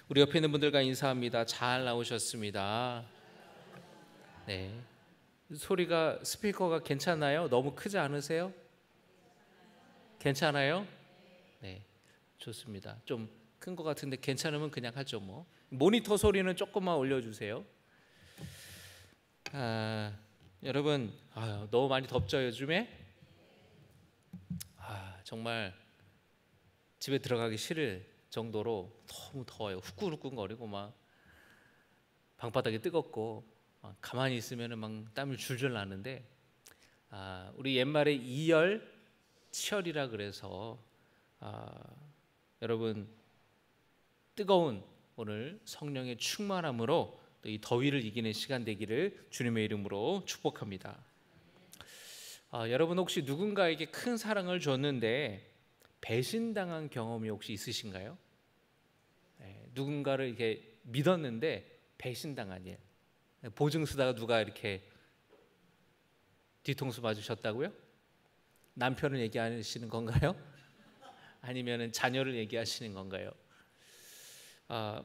우리 옆에 있는 분들과 인사합니다. 잘 나오셨습니다. 네. 소리가 스피커가 괜찮나요? 너무 크지 않으세요? 괜찮아요? 네. 좋습니다. 좀 큰 것 같은데 괜찮으면 그냥 하죠 뭐. 모니터 소리는 조금만 올려주세요. 여러분 너무 많이 덥죠 요즘에? 정말 집에 들어가기 싫을 정도로 너무 더워요. 후끈후끈거리고 막 방바닥이 뜨겁고 가만히 있으면 막 땀이 줄줄 나는데 우리 옛말에 이열치열이라 그래서 여러분 뜨거운 오늘 성령의 충만함으로 또 이 더위를 이기는 시간 되기를 주님의 이름으로 축복합니다. 여러분 혹시 누군가에게 큰 사랑을 줬는데 배신당한 경험이 혹시 있으신가요? 누군가를 이렇게 믿었는데 배신당한 일. 보증 쓰다가 누가 이렇게 뒤통수 맞으셨다고요? 남편을 얘기하시는 건가요? 아니면 자녀를 얘기하시는 건가요?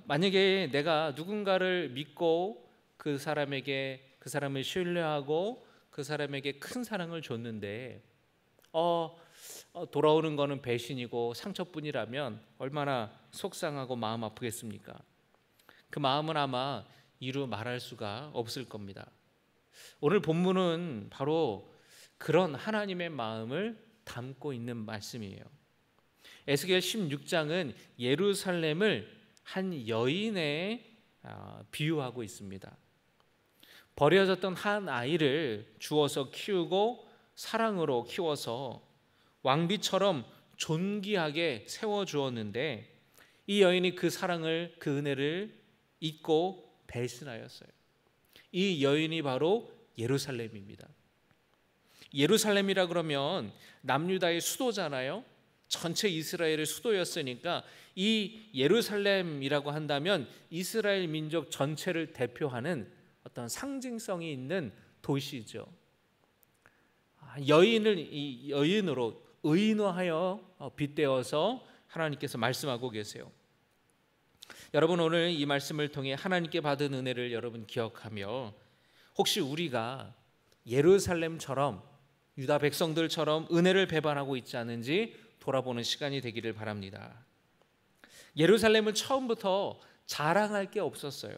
만약에 내가 누군가를 믿고 그 사람을 신뢰하고 그 사람에게 큰 사랑을 줬는데 돌아오는 거는 배신이고 상처뿐이라면 얼마나 속상하고 마음 아프겠습니까? 그 마음은 아마 이루 말할 수가 없을 겁니다. 오늘 본문은 바로 그런 하나님의 마음을 담고 있는 말씀이에요. 에스겔 16장은 예루살렘을 한 여인에 비유하고 있습니다. 버려졌던 한 아이를 주어서 키우고 사랑으로 키워서 왕비처럼 존귀하게 세워주었는데 이 여인이 그 사랑을, 그 은혜를 잊고 배신하였어요. 이 여인이 바로 예루살렘입니다. 예루살렘이라 그러면 남유다의 수도잖아요. 전체 이스라엘의 수도였으니까 이 예루살렘이라고 한다면 이스라엘 민족 전체를 대표하는 어떤 상징성이 있는 도시죠. 여인을 이 여인으로 의인화하여 빗대어서 하나님께서 말씀하고 계세요. 여러분 오늘 이 말씀을 통해 하나님께 받은 은혜를 여러분 기억하며 혹시 우리가 예루살렘처럼 유다 백성들처럼 은혜를 배반하고 있지 않은지 돌아보는 시간이 되기를 바랍니다. 예루살렘은 처음부터 자랑할 게 없었어요.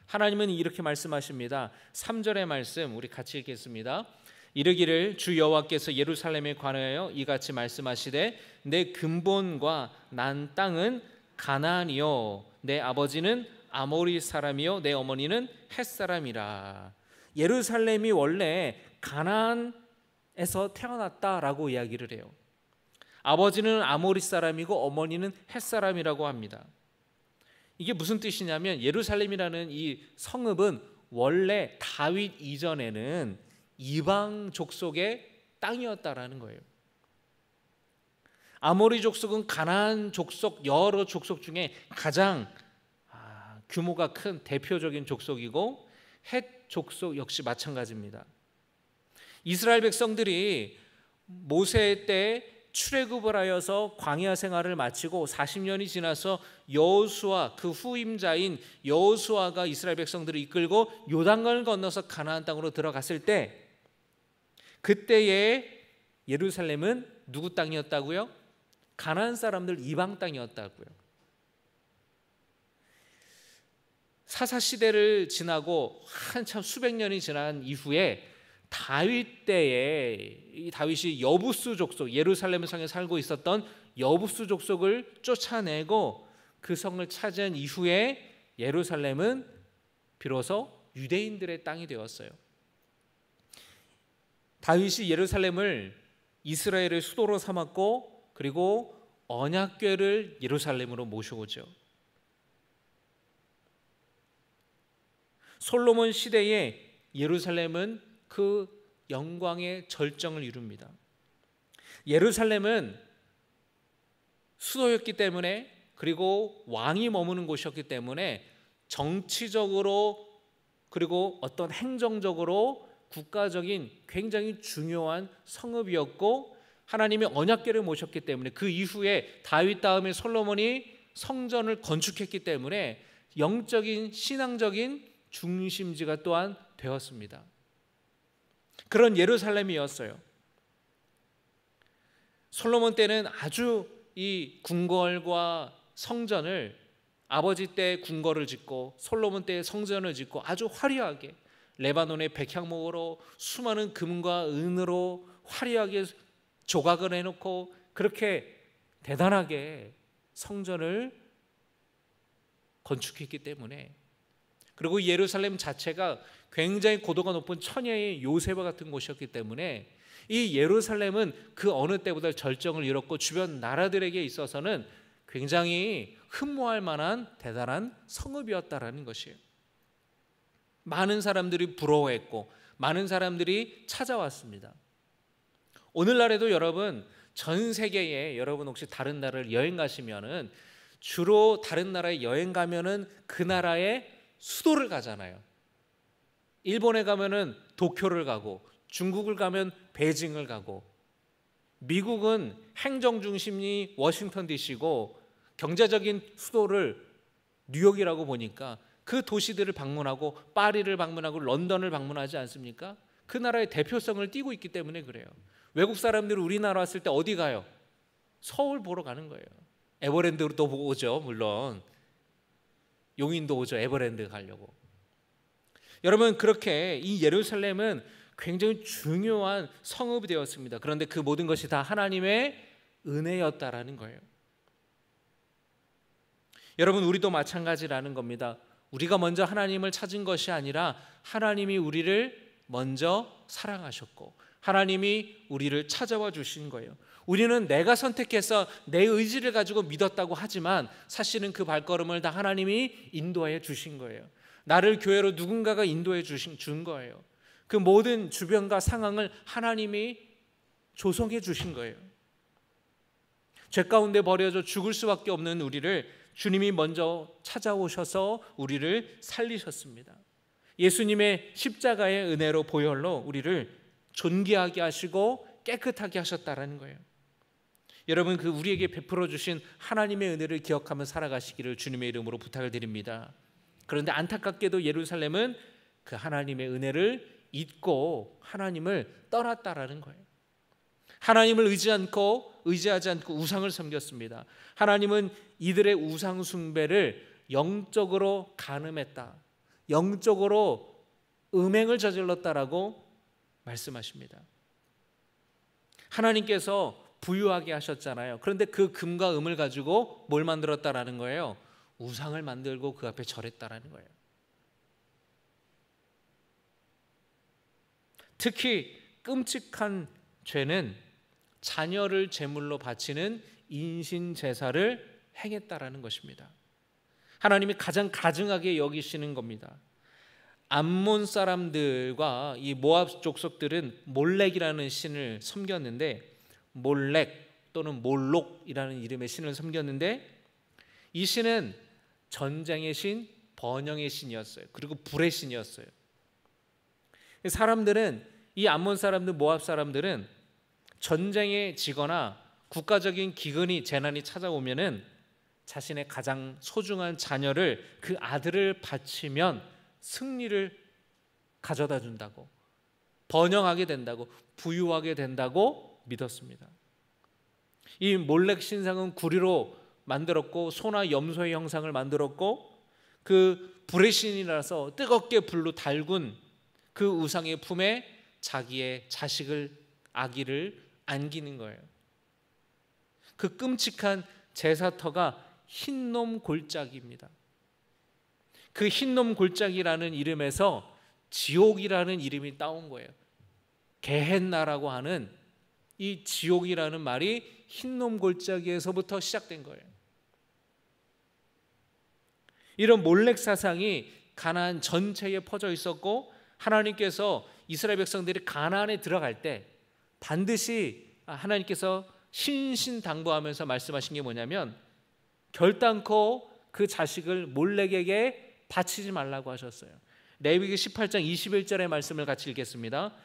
하나님은 이렇게 말씀하십니다. 3절의 말씀 우리 같이 읽겠습니다. 이르기를 주 여호와께서 예루살렘에 관하여 이같이 말씀하시되 내 근본과 난 땅은 가나안이요 내 아버지는 아모리 사람이요 내 어머니는 헷 사람이라. 예루살렘이 원래 가나안에서 태어났다라고 이야기를 해요. 아버지는 아모리 사람이고 어머니는 헷 사람이라고 합니다. 이게 무슨 뜻이냐면 예루살렘이라는 이 성읍은 원래 다윗 이전에는 이방 족속의 땅이었다라는 거예요. 아모리 족속은 가나안 족속 여러 족속 중에 가장 규모가 큰 대표적인 족속이고 헷 족속 역시 마찬가지입니다. 이스라엘 백성들이 모세 때 출애굽을 하여서 광야 생활을 마치고 40년이 지나서 여호수아 그 후임자인 여호수아가 이스라엘 백성들을 이끌고 요단강을 건너서 가나안 땅으로 들어갔을 때 그때의 예루살렘은 누구 땅이었다고요? 가나안 사람들 이방 땅이었다고요. 사사 시대를 지나고 한참 수백 년이 지난 이후에 다윗 때에 이 다윗이 여부스 족속 예루살렘 성에 살고 있었던 여부스 족속을 쫓아내고 그 성을 차지한 이후에 예루살렘은 비로소 유대인들의 땅이 되었어요. 다윗이 예루살렘을 이스라엘의 수도로 삼았고 그리고 언약궤를 예루살렘으로 모셔오죠. 솔로몬 시대에 예루살렘은 그 영광의 절정을 이룹니다. 예루살렘은 수도였기 때문에 그리고 왕이 머무는 곳이었기 때문에 정치적으로 그리고 어떤 행정적으로 국가적인 굉장히 중요한 성읍이었고 하나님이 언약궤를 모셨기 때문에 그 이후에 다윗 다음에 솔로몬이 성전을 건축했기 때문에 영적인 신앙적인 중심지가 또한 되었습니다. 그런 예루살렘이었어요. 솔로몬 때는 아주 이 궁궐과 성전을 아버지 때 궁궐을 짓고 솔로몬 때 성전을 짓고 아주 화려하게 레바논의 백향목으로 수많은 금과 은으로 화려하게 조각을 해놓고 그렇게 대단하게 성전을 건축했기 때문에, 그리고 예루살렘 자체가 굉장히 고도가 높은 처녀의 요새와 같은 곳이었기 때문에 이 예루살렘은 그 어느 때보다 절정을 이뤘고 주변 나라들에게 있어서는 굉장히 흠모할 만한 대단한 성읍이었다라는 것이에요. 많은 사람들이 부러워했고 많은 사람들이 찾아왔습니다. 오늘날에도 여러분 전 세계에 여러분 혹시 다른 나라를 여행 가시면은 주로 다른 나라에 여행 가면은 그 나라의 수도를 가잖아요. 일본에 가면은 도쿄를 가고 중국을 가면 베이징을 가고 미국은 행정 중심이 워싱턴 DC고 경제적인 수도를 뉴욕이라고 보니까 그 도시들을 방문하고 파리를 방문하고 런던을 방문하지 않습니까? 그 나라의 대표성을 띠고 있기 때문에 그래요. 외국 사람들이 우리나라 왔을 때 어디 가요? 서울 보러 가는 거예요. 에버랜드도 오죠. 물론 용인도 오죠. 에버랜드 가려고. 여러분 그렇게 이 예루살렘은 굉장히 중요한 성읍이 되었습니다. 그런데 그 모든 것이 다 하나님의 은혜였다라는 거예요. 여러분 우리도 마찬가지라는 겁니다. 우리가 먼저 하나님을 찾은 것이 아니라 하나님이 우리를 먼저 사랑하셨고 하나님이 우리를 찾아와 주신 거예요. 우리는 내가 선택해서 내 의지를 가지고 믿었다고 하지만 사실은 그 발걸음을 다 하나님이 인도해 주신 거예요. 나를 교회로 누군가가 인도해 준 거예요. 그 모든 주변과 상황을 하나님이 조성해 주신 거예요. 죄 가운데 버려져 죽을 수밖에 없는 우리를 주님이 먼저 찾아오셔서 우리를 살리셨습니다. 예수님의 십자가의 은혜로 보혈로 우리를 존귀하게 하시고 깨끗하게 하셨다라는 거예요. 여러분 그 우리에게 베풀어 주신 하나님의 은혜를 기억하며 살아가시기를 주님의 이름으로 부탁을 드립니다. 그런데 안타깝게도 예루살렘은 그 하나님의 은혜를 잊고 하나님을 떠났다라는 거예요. 하나님을 의지하지 않고 우상을 섬겼습니다. 하나님은 이들의 우상 숭배를 영적으로 간음했다, 영적으로 음행을 저질렀다라고 말씀하십니다. 하나님께서 부유하게 하셨잖아요. 그런데 그 금과 음을 가지고 뭘 만들었다라는 거예요? 우상을 만들고 그 앞에 절했다라는 거예요. 특히 끔찍한 죄는 자녀를 제물로 바치는 인신 제사를 행했다라는 것입니다. 하나님이 가장 가증하게 여기시는 겁니다. 암몬 사람들과 이 모압 족속들은 몰렉이라는 신을 섬겼는데, 몰렉 또는 몰록이라는 이름의 신을 섬겼는데, 이 신은 전쟁의 신, 번영의 신이었어요. 그리고 불의 신이었어요. 사람들은, 이 암몬 사람들, 모압 사람들은 전쟁에 지거나 국가적인 기근이, 재난이 찾아오면은 자신의 가장 소중한 자녀를, 그 아들을 바치면 승리를 가져다 준다고, 번영하게 된다고, 부유하게 된다고 믿었습니다. 이 몰렉 신상은 구리로 만들었고 소나 염소의 형상을 만들었고, 그 불의 신이라서 뜨겁게 불로 달군 그 우상의 품에 자기의 자식을, 아기를 안기는 거예요. 그 끔찍한 제사터가 흰놈 골짜기입니다. 그 흰놈 골짜기라는 이름에서 지옥이라는 이름이 따온 거예요. 게헨나라고 하는 이 지옥이라는 말이 흰놈 골짜기에서부터 시작된 거예요. 이런 몰렉 사상이 가나안 전체에 퍼져 있었고, 하나님께서 이스라엘 백성들이 가나안에 들어갈 때 반드시 하나님께서 신신당부하면서 말씀하신 게 뭐냐면, 결단코 그 자식을 몰렉에게 바치지 말라고 하셨어요. 레위기 18장 21절의 말씀을 같이 읽겠습니다.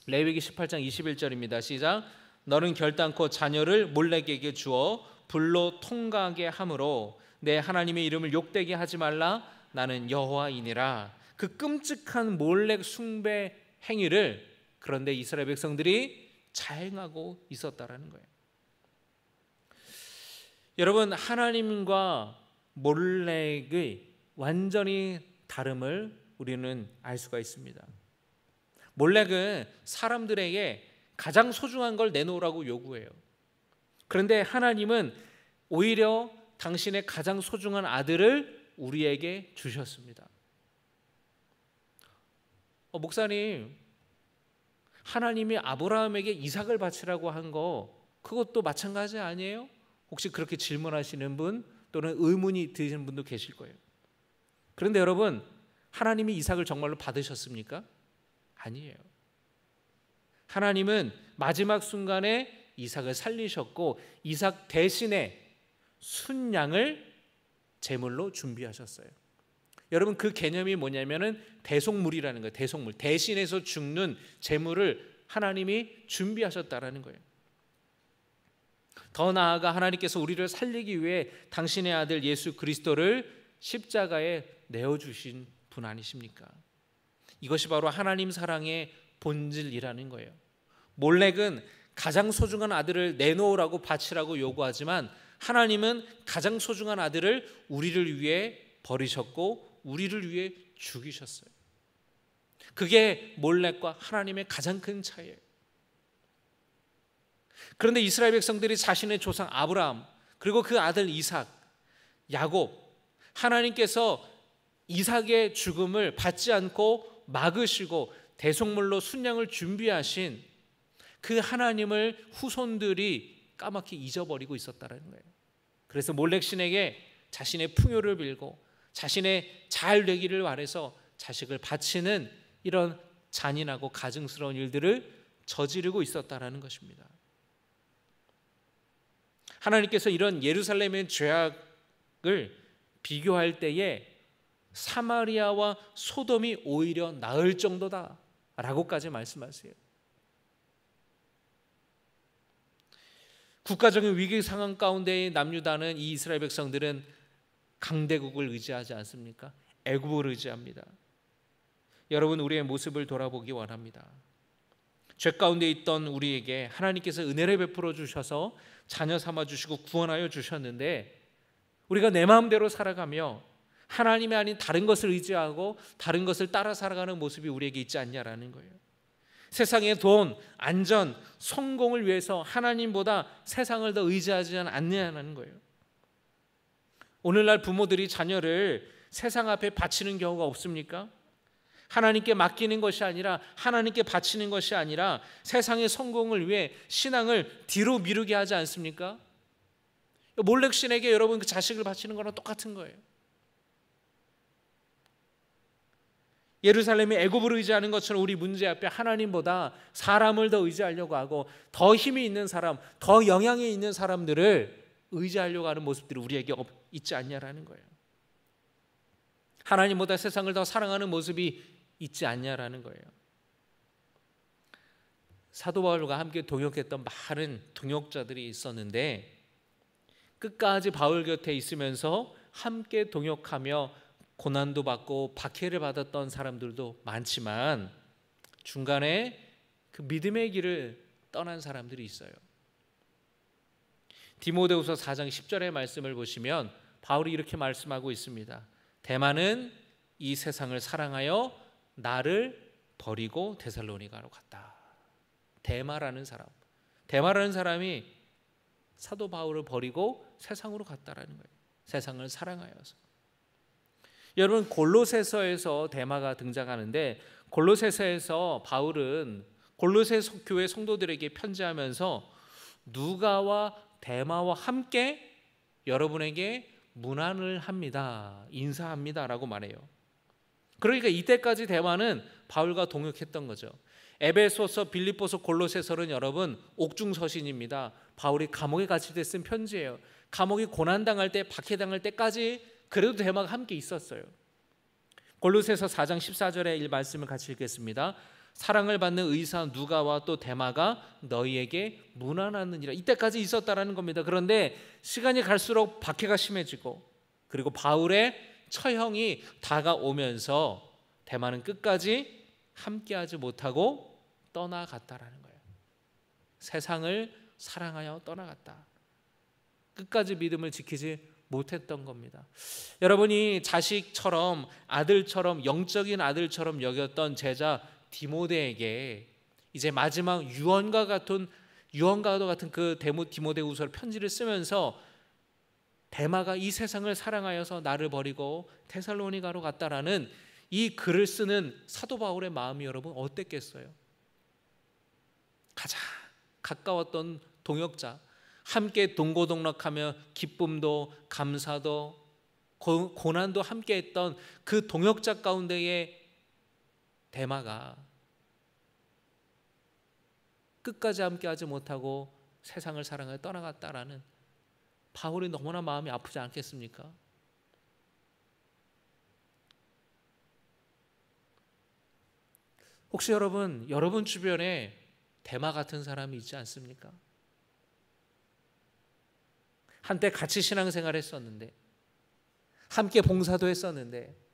레위기 18장 21절입니다. 시작. 너는 결단코 자녀를 몰렉에게 주어 불로 통과하게 함으로 내 하나님의 이름을 욕되게 하지 말라. 나는 여호와이니라. 그 끔찍한 몰렉 숭배 행위를 그런데 이스라엘 백성들이 자행하고 있었다라는 거예요. 여러분, 하나님과 몰렉의 완전히 다름을 우리는 알 수가 있습니다. 몰렉은 사람들에게 가장 소중한 걸 내놓으라고 요구해요. 그런데 하나님은 오히려 당신의 가장 소중한 아들을 우리에게 주셨습니다. 목사님, 하나님이 아브라함에게 이삭을 바치라고 한 거 그것도 마찬가지 아니에요? 혹시 그렇게 질문하시는 분 또는 의문이 드시는 분도 계실 거예요. 그런데 여러분, 하나님이 이삭을 정말로 받으셨습니까? 아니에요. 하나님은 마지막 순간에 이삭을 살리셨고 이삭 대신에 순양을 제물로 준비하셨어요. 여러분, 그 개념이 뭐냐면은 대속물이라는 거예요. 대속물, 대신해서 죽는 제물을 하나님이 준비하셨다라는 거예요. 더 나아가 하나님께서 우리를 살리기 위해 당신의 아들 예수 그리스도를 십자가에 내어주신 분 아니십니까? 이것이 바로 하나님 사랑의 본질이라는 거예요. 몰렉은 가장 소중한 아들을 내놓으라고 바치라고 요구하지만 하나님은 가장 소중한 아들을 우리를 위해 버리셨고 우리를 위해 죽이셨어요. 그게 몰렉과 하나님의 가장 큰 차이예요. 그런데 이스라엘 백성들이 자신의 조상 아브라함 그리고 그 아들 이삭, 야곱, 하나님께서 이삭의 죽음을 받지 않고 막으시고 대속물로 순양을 준비하신 그 하나님을 후손들이 까맣게 잊어버리고 있었다는 거예요. 그래서 몰렉 신에게 자신의 풍요를 빌고 자신의 잘 되기를 바라서 자식을 바치는 이런 잔인하고 가증스러운 일들을 저지르고 있었다는 것입니다. 하나님께서 이런 예루살렘의 죄악을 비교할 때에 사마리아와 소돔이 오히려 나을 정도다라고까지 말씀하세요. 국가적인 위기 상황 가운데의 남유다는 이 이스라엘 백성들은 강대국을 의지하지 않습니까? 애굽을 의지합니다. 여러분, 우리의 모습을 돌아보기 원합니다. 죄 가운데 있던 우리에게 하나님께서 은혜를 베풀어 주셔서 자녀 삼아 주시고 구원하여 주셨는데 우리가 내 마음대로 살아가며 하나님이 아닌 다른 것을 의지하고 다른 것을 따라 살아가는 모습이 우리에게 있지 않냐라는 거예요. 세상의 돈, 안전, 성공을 위해서 하나님보다 세상을 더 의지하지 않느냐는 거예요. 오늘날 부모들이 자녀를 세상 앞에 바치는 경우가 없습니까? 하나님께 맡기는 것이 아니라 하나님께 바치는 것이 아니라 세상의 성공을 위해 신앙을 뒤로 미루게 하지 않습니까? 몰렉 신에게 여러분 그 자식을 바치는 거랑 똑같은 거예요. 예루살렘이 애굽을 의지하는 것처럼 우리 문제 앞에 하나님보다 사람을 더 의지하려고 하고 더 힘이 있는 사람, 더 영향이 있는 사람들을 의지하려고 하는 모습들이 우리에게 있지 않냐라는 거예요. 하나님보다 세상을 더 사랑하는 모습이 있지 않냐라는 거예요. 사도 바울과 함께 동역했던 많은 동역자들이 있었는데 끝까지 바울 곁에 있으면서 함께 동역하며 고난도 받고 박해를 받았던 사람들도 많지만 중간에 그 믿음의 길을 떠난 사람들이 있어요. 디모데후서 4장 10절의 말씀을 보시면 바울이 이렇게 말씀하고 있습니다. 대마는 이 세상을 사랑하여 나를 버리고 데살로니가로 갔다. 대마라는 사람이 사도 바울을 버리고 세상으로 갔다라는 거예요. 세상을 사랑하여서. 여러분, 골로새서에서 대마가 등장하는데 골로새서에서 바울은 골로새 교회 성도들에게 편지하면서 누가와 대마와 함께 여러분에게 문안을 합니다. 인사합니다라고 말해요. 그러니까 이때까지 대마는 바울과 동역했던 거죠. 에베소서, 빌립보서, 골로새서는 여러분 옥중서신입니다. 바울이 감옥에 갇힐 때 쓴 편지예요. 감옥이 고난당할 때, 박해당할 때까지 그래도 대마가 함께 있었어요. 골로새서 4장 14절의 이 말씀을 같이 읽겠습니다. 사랑을 받는 의사 누가와 또 데마가 너희에게 문안하느니라. 이때까지 있었다라는 겁니다. 그런데 시간이 갈수록 박해가 심해지고 그리고 바울의 처형이 다가오면서 데마는 끝까지 함께하지 못하고 떠나갔다라는 거예요. 세상을 사랑하여 떠나갔다. 끝까지 믿음을 지키지 못했던 겁니다. 여러분이 자식처럼 아들처럼 영적인 아들처럼 여겼던 제자 디모데에게 이제 마지막 유언과도 같은 그 디모데후서 편지를 쓰면서 데마가 이 세상을 사랑하여서 나를 버리고 데살로니가로 갔다라는 이 글을 쓰는 사도 바울의 마음이 여러분 어땠겠어요? 가장 가까웠던 동역자, 함께 동고동락하며 기쁨도 감사도 고난도 함께했던 그 동역자 가운데의 데마가 끝까지 함께하지 못하고 세상을 사랑하여 떠나갔다라는 바울이 너무나 마음이 아프지 않겠습니까? 혹시 여러분 주변에 데마 같은 사람이 있지 않습니까? 한때 같이 신앙생활을 했었는데 함께 봉사도 했었는데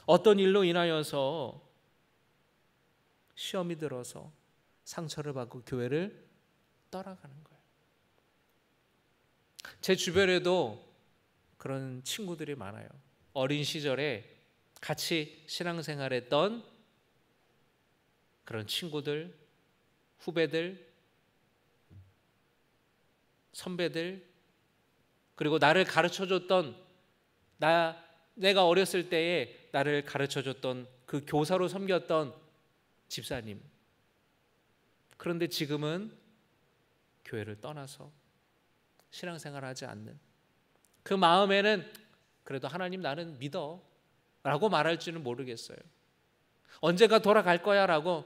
어떤 일로 인하여서 시험이 들어서 상처를 받고 교회를 떠나가는 거예요. 제 주변에도 그런 친구들이 많아요. 어린 시절에 같이 신앙생활했던 그런 친구들, 후배들, 선배들, 그리고 나를 가르쳐줬던 내가 어렸을 때에 나를 가르쳐줬던 그 교사로 섬겼던 집사님. 그런데 지금은 교회를 떠나서 신앙생활을 하지 않는 그 마음에는 그래도 하나님 나는 믿어 라고 말할지는 모르겠어요. 언젠가 돌아갈 거야 라고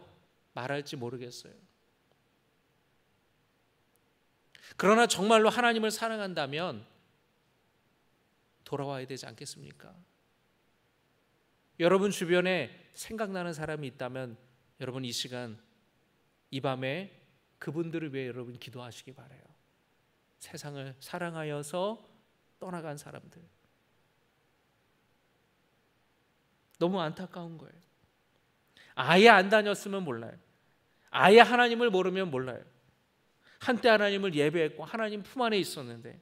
말할지 모르겠어요. 그러나 정말로 하나님을 사랑한다면 돌아와야 되지 않겠습니까? 여러분 주변에 생각나는 사람이 있다면 여러분 이 시간 이 밤에 그분들을 위해 여러분 기도하시기 바라요. 세상을 사랑하여서 떠나간 사람들. 너무 안타까운 거예요. 아예 안 다녔으면 몰라요. 아예 하나님을 모르면 몰라요. 한때 하나님을 예배했고 하나님 품 안에 있었는데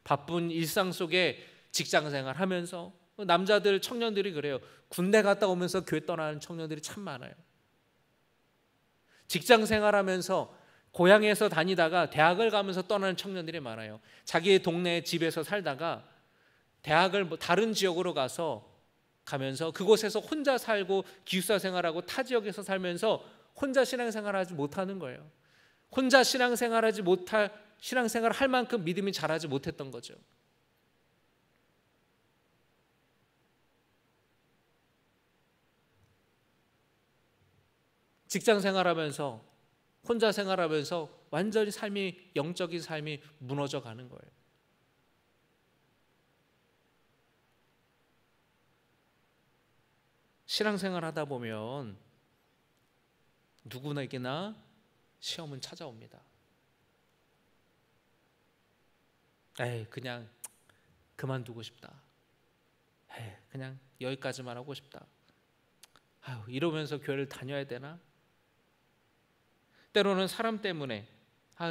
바쁜 일상 속에 직장생활 하면서 남자들 청년들이 그래요. 군대 갔다 오면서 교회 떠나는 청년들이 참 많아요. 직장생활하면서 고향에서 다니다가 대학을 가면서 떠나는 청년들이 많아요. 자기의 동네 집에서 살다가 대학을 다른 지역으로 가면서 그곳에서 혼자 살고 기숙사 생활하고 타 지역에서 살면서 혼자 신앙생활하지 못하는 거예요. 혼자 신앙생활할 만큼 믿음이 자라지 못했던 거죠. 직장 생활하면서 혼자 생활하면서 완전히 영적인 삶이 무너져 가는 거예요. 신앙생활 하다 보면 누구에게나 시험은 찾아옵니다. 그냥 그만두고 싶다. 그냥 여기까지만 하고 싶다. 이러면서 교회를 다녀야 되나? 때로는 사람 때문에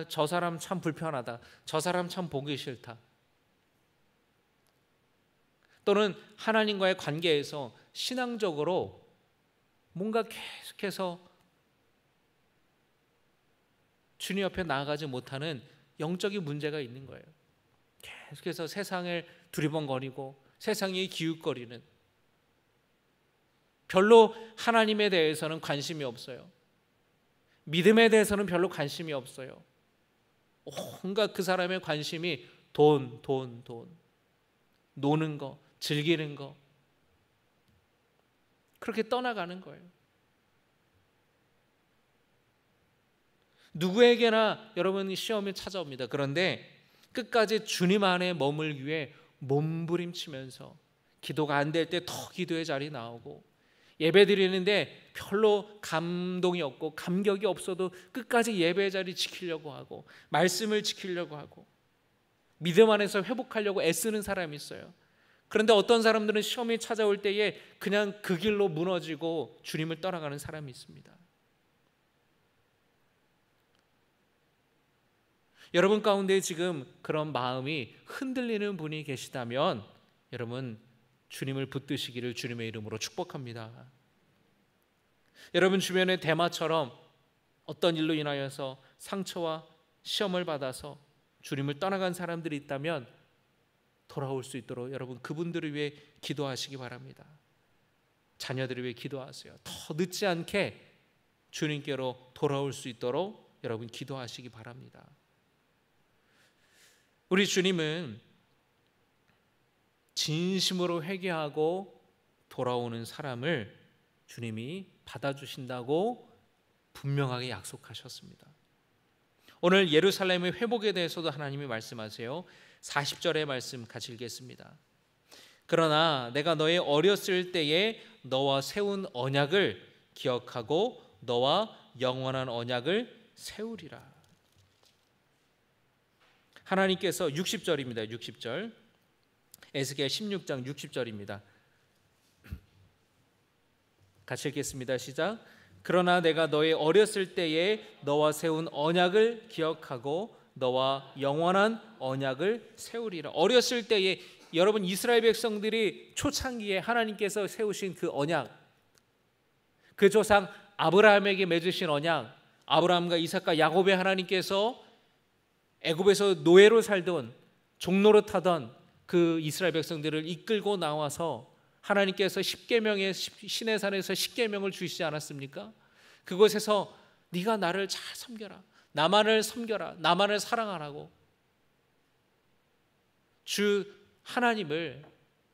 저 사람 참 불편하다. 저 사람 참 보기 싫다. 또는 하나님과의 관계에서 신앙적으로 뭔가 계속해서 주님 옆에 나아가지 못하는 영적인 문제가 있는 거예요. 계속해서 세상을 두리번거리고 세상에 기웃거리는, 별로 하나님에 대해서는 관심이 없어요. 믿음에 대해서는 별로 관심이 없어요. 온갖 그 사람의 관심이 돈, 노는 거, 즐기는 거, 그렇게 떠나가는 거예요. 누구에게나 여러분 시험이 찾아옵니다. 그런데 끝까지 주님 안에 머물기 위해 몸부림치면서 기도가 안 될 때 더 기도의 자리 나오고, 예배 드리는데 별로 감동이 없고 감격이 없어도 끝까지 예배 자리 지키려고 하고 말씀을 지키려고 하고 믿음 안에서 회복하려고 애쓰는 사람이 있어요. 그런데 어떤 사람들은 시험이 찾아올 때에 그냥 그 길로 무너지고 주님을 떠나가는 사람이 있습니다. 여러분 가운데 지금 그런 마음이 흔들리는 분이 계시다면 여러분 주님을 붙드시기를 주님의 이름으로 축복합니다. 여러분 주변에 데마처럼 어떤 일로 인하여서 상처와 시험을 받아서 주님을 떠나간 사람들이 있다면 돌아올 수 있도록 여러분 그분들을 위해 기도하시기 바랍니다. 자녀들을 위해 기도하세요. 더 늦지 않게 주님께로 돌아올 수 있도록 여러분 기도하시기 바랍니다. 우리 주님은 진심으로 회개하고 돌아오는 사람을 주님이 받아주신다고 분명하게 약속하셨습니다. 오늘 예루살렘의 회복에 대해서도 하나님이 말씀하세요. 40절의 말씀 같이 읽겠습니다. 그러나 내가 너의 어렸을 때에 너와 세운 언약을 기억하고 너와 영원한 언약을 세우리라. 하나님께서 60절입니다. 60절. 에스겔 16장 60절입니다. 같이 읽겠습니다. 시작. 그러나 내가 너의 어렸을 때에 너와 세운 언약을 기억하고 너와 영원한 언약을 세우리라. 어렸을 때에 여러분 이스라엘 백성들이 초창기에 하나님께서 세우신 그 언약, 그 조상 아브라함에게 맺으신 언약, 아브라함과 이삭과 야곱의 하나님께서 애굽에서 노예로 살던 종노릇하던 그 이스라엘 백성들을 이끌고 나와서 하나님께서 십계명의 시내산에서 십계명을 주시지 않았습니까? 그곳에서 네가 나를 잘 섬겨라, 나만을 섬겨라, 나만을 사랑하라고 주 하나님을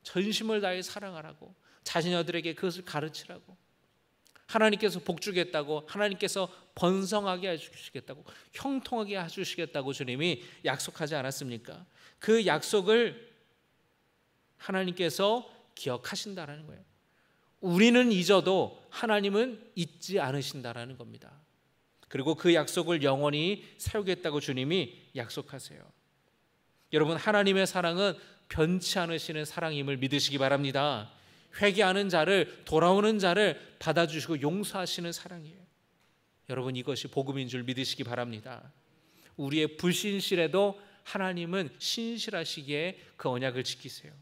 전심을 다해 사랑하라고 자녀들에게 그것을 가르치라고 하나님께서 복주겠다고 하나님께서 번성하게 해주시겠다고 형통하게 해주시겠다고 주님이 약속하지 않았습니까? 그 약속을 하나님께서 기억하신다라는 거예요. 우리는 잊어도 하나님은 잊지 않으신다라는 겁니다. 그리고 그 약속을 영원히 세우겠다고 주님이 약속하세요. 여러분 하나님의 사랑은 변치 않으시는 사랑임을 믿으시기 바랍니다. 회개하는 자를 돌아오는 자를 받아주시고 용서하시는 사랑이에요. 여러분 이것이 복음인 줄 믿으시기 바랍니다. 우리의 불신실에도 하나님은 신실하시기에 그 언약을 지키세요.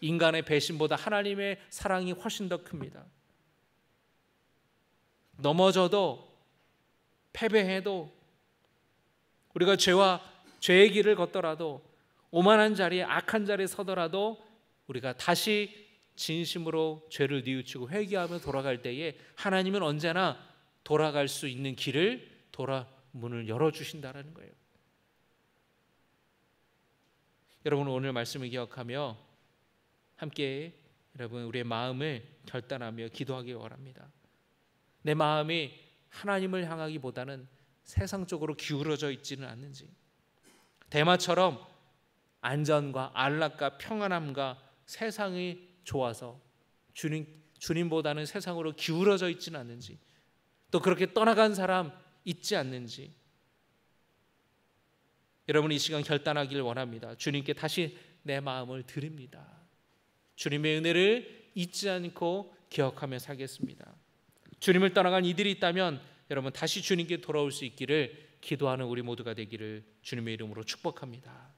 인간의 배신보다 하나님의 사랑이 훨씬 더 큽니다. 넘어져도 패배해도 우리가 죄의 길을 걷더라도 오만한 자리에 악한 자리에 서더라도 우리가 다시 진심으로 죄를 뉘우치고 회개하며 돌아갈 때에 하나님은 언제나 돌아갈 수 있는 길을 문을 열어주신다는 거예요. 여러분 오늘 말씀을 기억하며 함께 여러분 우리의 마음을 결단하며 기도하기 원합니다. 내 마음이 하나님을 향하기보다는 세상 쪽으로 기울어져 있지는 않는지, 대마처럼 안전과 안락과 평안함과 세상이 좋아서 주님보다는 세상으로 기울어져 있지는 않는지, 또 그렇게 떠나간 사람 있지 않는지 여러분 이 시간 결단하기를 원합니다. 주님께 다시 내 마음을 드립니다. 주님의 은혜를 잊지 않고 기억하며 살겠습니다. 주님을 떠나간 이들이 있다면 여러분 다시 주님께 돌아올 수 있기를 기도하는 우리 모두가 되기를 주님의 이름으로 축복합니다.